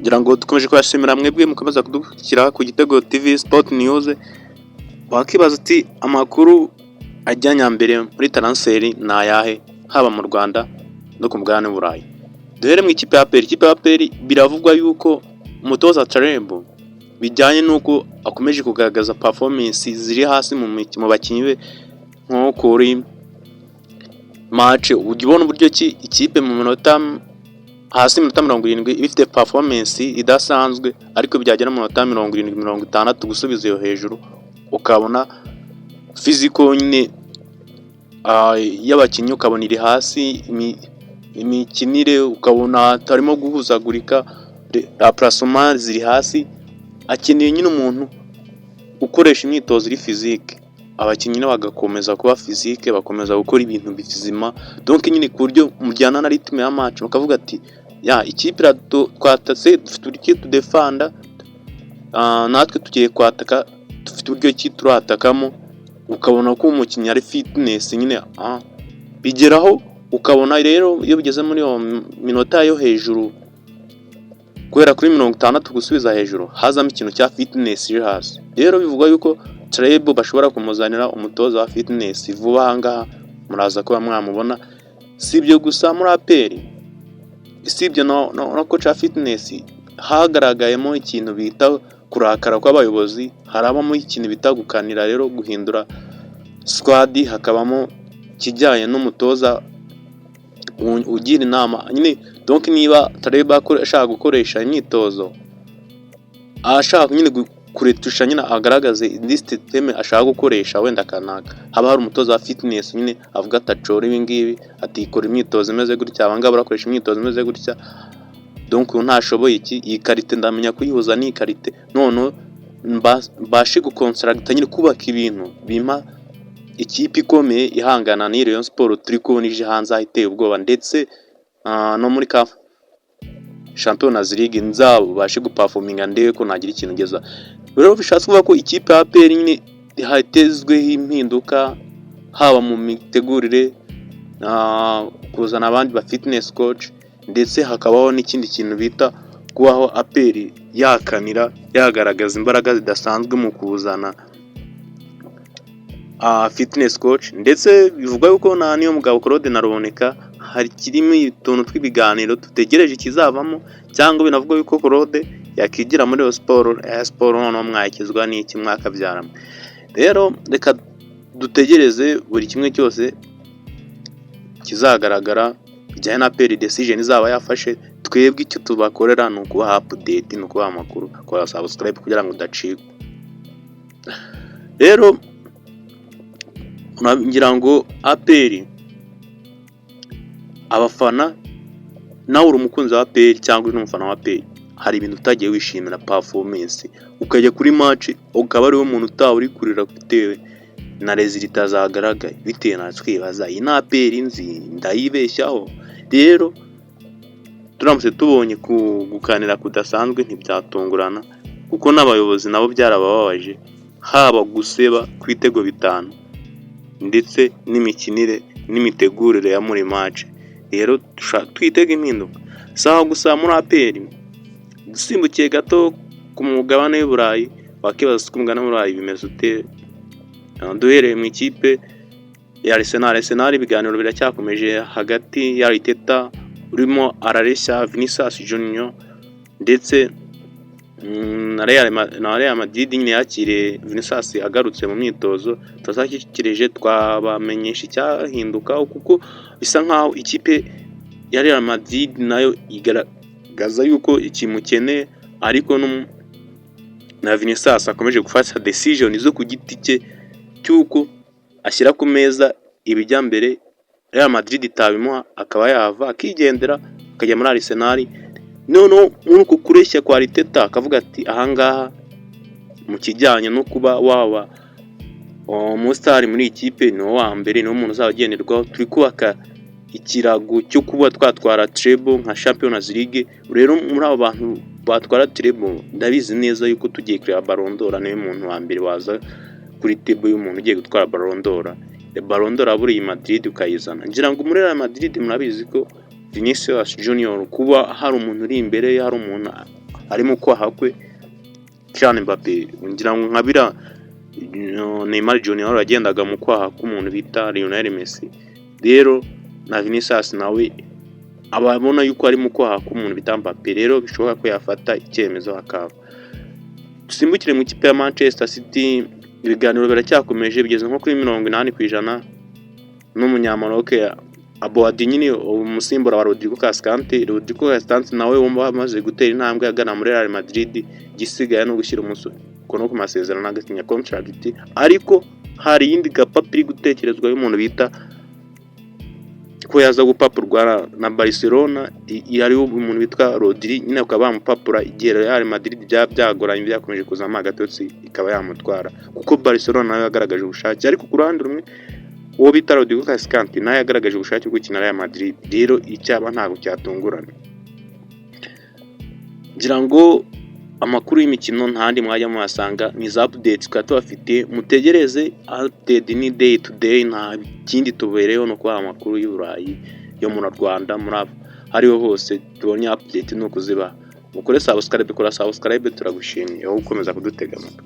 ngira ngo dukomeje kubashimira mwebwe mukomeza kudushyira ku Gitego TV Sport News. Wakibaza uti amakuru ajyanye mbere muri transferi ni ayahe haba mu Rwanda no ku mugabane w'Uburayi. Duhere mu ikipe ya APR. Ikipe ya APR biravugwa yuko umutoza Trembo bijyanye nuko akomeje kugaragaza performance ziri hasi mu bakinnyi be, nko kuri match ugibona uburyo ki ikipe mu minota hasi minota 70 ifite performance idasanzwe, ariko byagera mu minota 70 60 gusubiza iyo hejuru ukabona physical nyine y'abakinnyi ukabona iri hasi, imikinire ukabona atarimo guhuzagurika, placement ziri hasi. Akeneye nyine umuntu ukoresha imyitozo iri physique, abakinnyi bagakomeza kuba physique, bakomeza gukora ibintu bizima, donc nyine ku buryo mujyana na ritme ya match bakavuga ati ya ikipe twatatse dufite uburyo tudefanda, natwe tugiye kwataka dufite uburyo ki turatakamo, ukabona ko umukinnyi ari fitness nyine bigeraho ukabona rero iyo bigeze muri iyo minota yo hejuru kubera kuri 60 gusubiza hejuru hazamo ikintu cya fitness iri hasi. Rero bivugwa yuko Trebo bashobora kumuzanira umutoza wa fitness vuba ahangaha, muraza kuba mwamubona. Sibyo gusa muri APR, sibyo no coach wa fitness hagaragayemo ikintu bita kurakara kw'abayobozi, harabamo ikintu bita gukanira rero guhindura squad, hakabamo kijyanye n'umutoza ugira inama nyine. Donc niba Trebo ashaka gukoresha imyitozo, ashaka nyine kuretusha nyine agaragaze indi system ashaka gukoresha, wenda kanaka haba hari umutoza wa fitness nyine avuga atacora ibi ngibi, atikora imyitozo imeze gutya, abanga barakoresha imyitozo imeze gutya, donc ntashoboye iki iyi karite ndamenya kuyihuza ni karite, none mbashe guconstruct nyine kubaka ibintu bima ikipe ikomeye ihangana ni Rayon Sport turi kubona ije hanze ahiteye ubwoba, ndetse no muri CAF Champions League nzabo bashe guperforminga ndebe ko nagira ikintu ngeza. Rero bishatse kuvuga ko ikipe ya APR nyine hatezweho impinduka, haba mu mitegurire, kuzana abandi ba fitness coach, ndetse hakabaho n'ikindi kintu bita kubaho APR yakanira yagaragaza imbaraga zidasanzwe mu kuzana fitness coach. Ndetse bivuga yuko na niyo mugabo Claude na Ruboneka hari kirimo utuntu tw'ibiganiro tutegereje kizavamo, cyangwa binavuga yuko Claude yakigira muri sport no mwakizwa n'iki mwakabyaramo. Rero reka dutegereze buri kimwe cyose kizagaragara bijyanye na APR decision izaba yafashe. Twebwe icyo tubakorera ni ukubaha update, ni ukubaha amakuru, kora subscribe kugira ngo udacikwa. Rero ngira ngo APR abafana, nawe uri umukunzi wa APR cyangwa uri umufana wa APR, hari ibintu utagiye wishimira performance, ukajya kuri match ukaba ari wo muntu utawe uri kurira bitewe na resultat zagaragaye, bitewe na twibaza iyi na APR nzi ndayibeshyaho. Rero turamutse tubonye gukanira kudasanzwe ntibyatungurana, kuko n'abayobozi nabo byarabababaje, haba guseba ku bitego 5 ndetse n'imikinire n'imitegurire ya muri match. Rero twitega impinduka sawa. Gusa muri APR dusimbukiye gato ku mugabane w'Uburayi, wakibaza ku mugabane w'Uburayi bimeze ute. Duhereye mu ikipe ya Arsenal, ibiganiro biracyakomeje hagati ya Arteta urimo arareshya Vinicius Junior, ndetse na Real Madrid nyine yakire Vinicius agarutse mu myitozo. Tuzashyikirije twabamenyesha icyahinduka, kuko bisa nkaho ikipe ya Real Madrid nayo igaragaza yuko ikimukeneye, ariko na Vinicius akomeje gufata decision zo ku giti cye cyuko ashyira ku meza ibijya mbere Real Madrid itabimuha, akaba yava akigendera akajya muri Arsenal. None uko kureshya kwa Arteta akavuga ati ahangaha mu kijyanye no kuba waba umustar muri ikipe no wa mbere no umuntu uzagenderwaho, turi kubaka ikirago cyo kuba twatwara Trebo nka Champions League. Rero muri abo bantu batwara Trebo ndabizi neza yuko tugiye kureba Ballon d'Or, niwe muntu wa mbere waza kuri table y'umuntu ugiye gutwara Ballon d'Or. Ballon d'Or aburi Madrid ukayizana. Ngira ngo muri Real Madrid murabizi ko Vinicius Junior kuba hari umuntu uri imbere, hari umuntu ari mu kwaha kwe Kylian Mbappe, ngira ngo nka bira Neymar Junior yagendaga mu kwaha k'umuntu bita Lionel Messi, rero na Vinicius nawe ababona yuko ari mu kwaha k'umuntu bita Mbappe, rero bishoboka ko yafata icyemezo akava. Dusimbukire mu kipe ya Manchester City, ibiganiro biracyakomeje bigeze nko kuri 80% n'umunyamaroc Aboadi nyine umusimbura wa Rodrigo Cascante. Rodrigo Cascante nawe wamaze gutera intambwe agana muri Real Madrid, gisigaye no gushyira umukono ku masezerano agasinya contract, ariko hari yindi gapapiri gutekerezwa y'umuntu bita ko yaza gupapurwa na Barcelona, yariho umuntu bitwa Rodri, nyine akaba bamupapura igihe Real Madrid byagoranye byakomeje kuzama agatotsi ikaba yamutwara, kuko Barcelona nayo yagaragaje ubushake, ariko ku ruhande rumwe uwo bita Rodrigo Cascante nayo yagaragaje ubushake bwo gukina Real Madrid, rero icyaba ntabwo cyatungurana. Ngira ngo amakuru y'imikino ntandi mwajya muhasanga ni za updates tukaba tubafite, mutegereze update ni day to day, nta kindi tubereyeho no kubaha amakuru y'Uburayi yo mu Rwanda muri hariho hose tubonye update no kuziba. Mukore subscribe, kora subscribe, turagushimiye wowe ukomeza kudutega amatwi.